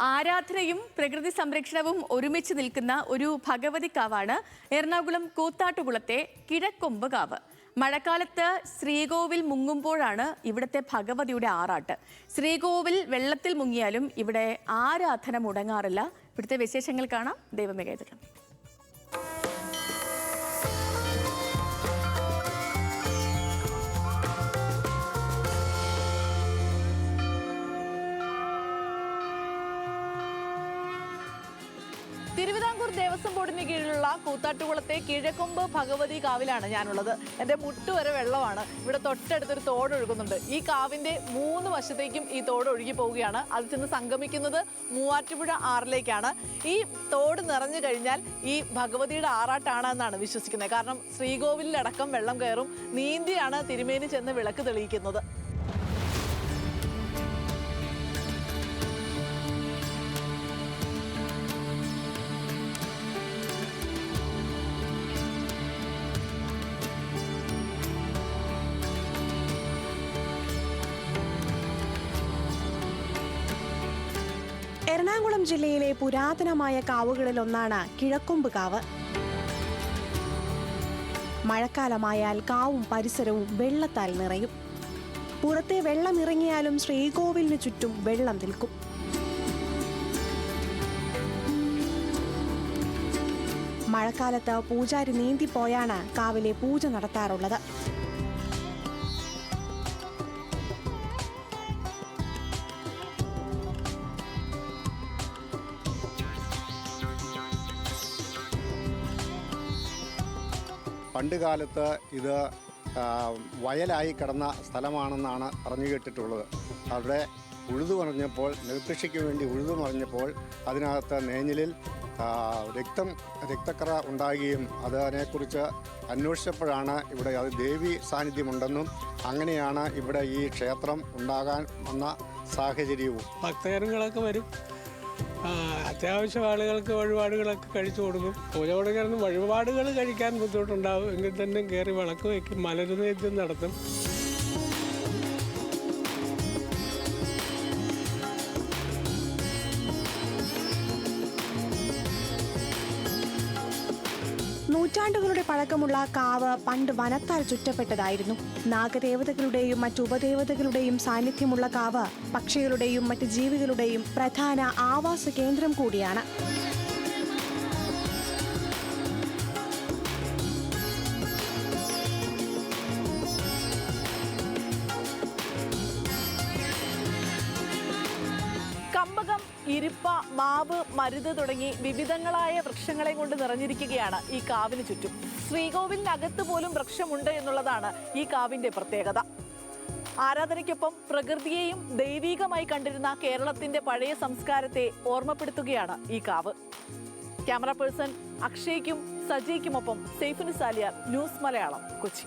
ആരാധനയും പ്രകൃതി സംരക്ഷണവും ഒരുമിച്ച് നിൽക്കുന്ന ഒരു ഭഗവതി കാവാണ് എറണാകുളം കൂത്താട്ടുകുളത്തെ കിഴക്കൊമ്പ് കാവ്. മഴക്കാലത്ത് ശ്രീകോവിൽ മുങ്ങുമ്പോഴാണ് ഇവിടുത്തെ ഭഗവതിയുടെ ആറാട്ട്. ശ്രീകോവിൽ വെള്ളത്തിൽ മുങ്ങിയാലും ഇവിടെ ആരാധന മുടങ്ങാറില്ല. ഇവിടുത്തെ വിശേഷങ്ങൾ കാണാം. ദൈവമേകേതകം. തിരുവിതാംകൂർ ദേവസ്വം ബോർഡിന് കീഴിലുള്ള കൂത്താട്ടുകുളത്തെ കിഴക്കൊമ്പ് ഭഗവതി കാവിലാണ് ഞാനുള്ളത്. എൻ്റെ മുട്ട് വരെ വെള്ളമാണ്. ഇവിടെ തൊട്ടടുത്തൊരു തോട് ഒഴുകുന്നുണ്ട്. ഈ കാവിൻ്റെ 3 വശത്തേക്കും ഈ തോട് ഒഴുകി പോവുകയാണ്. അത് ചെന്ന് സംഗമിക്കുന്നത് മൂവാറ്റുപുഴ ആറിലേക്കാണ്. ഈ തോട് നിറഞ്ഞു കഴിഞ്ഞാൽ ഈ ഭഗവതിയുടെ ആറാട്ടാണ് എന്നാണ് വിശ്വസിക്കുന്നത്. കാരണം ശ്രീകോവിലടക്കം വെള്ളം കയറും. നീന്തിയാണ് തിരുമേനി ചെന്ന് വിളക്ക് തെളിയിക്കുന്നത്. എറണാകുളം ജില്ലയിലെ പുരാതനമായ കാവുകളിലൊന്നാണ് കിഴക്കൊമ്പ് കാവ്. മഴക്കാലമായാൽ കാവും പരിസരവും വെള്ളത്താൽ നിറയും. പുറത്തെ വെള്ളം ഇറങ്ങിയാലും ശ്രീകോവിലിന് ചുറ്റും വെള്ളം നിൽക്കും. മഴക്കാലത്ത് പൂജാരി നീന്തിപ്പോയാണ് കാവിലെ പൂജ നടത്താറുള്ളത്. പണ്ട് കാലത്ത് ഇത് വയലായി കിടന്ന സ്ഥലമാണെന്നാണ് പറഞ്ഞു കേട്ടിട്ടുള്ളത്. അവിടെ ഉഴുതു മറിഞ്ഞപ്പോൾ, നെൽകൃഷിക്ക് വേണ്ടി ഉഴുതു മറിഞ്ഞപ്പോൾ അതിനകത്ത് നേഞ്ഞിലിൽ രക്തക്കറ ഉണ്ടാകുകയും അതിനെക്കുറിച്ച് അന്വേഷിച്ചപ്പോഴാണ് ഇവിടെ അത് ദേവി സാന്നിധ്യമുണ്ടെന്നും അങ്ങനെയാണ് ഇവിടെ ഈ ക്ഷേത്രം ഉണ്ടാകാൻ വന്ന സാഹചര്യവും. ഭക്തജനങ്ങളൊക്കെ വരും. അത്യാവശ്യം ആളുകൾക്ക് വഴിപാടുകളൊക്കെ കഴിച്ചു കൊടുക്കും. പൂജ കൊടുക്കുന്ന വഴിപാടുകൾ കഴിക്കാൻ ബുദ്ധിമുട്ടുണ്ടാവും. എങ്കിൽ തന്നെ കയറി വിളക്ക് വയ്ക്കും, മലരുന്നേദ്യം നടത്തും. നൂറ്റാണ്ടുകളുടെ പഴക്കമുള്ള കാവ് പണ്ട് വനത്താൽ ചുറ്റപ്പെട്ടതായിരുന്നു. നാഗദേവതകളുടെയും മറ്റു ഉപദേവതകളുടെയും സാന്നിധ്യമുള്ള കാവ് പക്ഷികളുടെയും മറ്റ് ജീവികളുടെയും പ്രധാന ആവാസ കേന്ദ്രം കൂടിയാണ്. കമ്പകം, ഇരിപ്പ, മാവ്, മരുത് തുടങ്ങി വിവിധങ്ങളായ വൃക്ഷങ്ങളെ കൊണ്ട് നിറഞ്ഞിരിക്കുകയാണ് ഈ കാവിന് ചുറ്റും. ശ്രീകോവിലിനകത്ത് പോലും വൃക്ഷമുണ്ട് എന്നുള്ളതാണ് ഈ കാവിന്റെ പ്രത്യേകത. ആരാധനയ്ക്കൊപ്പം പ്രകൃതിയെയും ദൈവീകമായി കണ്ടിരുന്ന കേരളത്തിന്റെ പഴയ സംസ്കാരത്തെ ഓർമ്മപ്പെടുത്തുകയാണ് ഈ കാവ്. ക്യാമറ പേഴ്സൺ അക്ഷയ്ക്കും സജിയ്ക്കുമൊപ്പം സൈഫുനിസാലിയാർ, ന്യൂസ് മലയാളം, കൊച്ചി.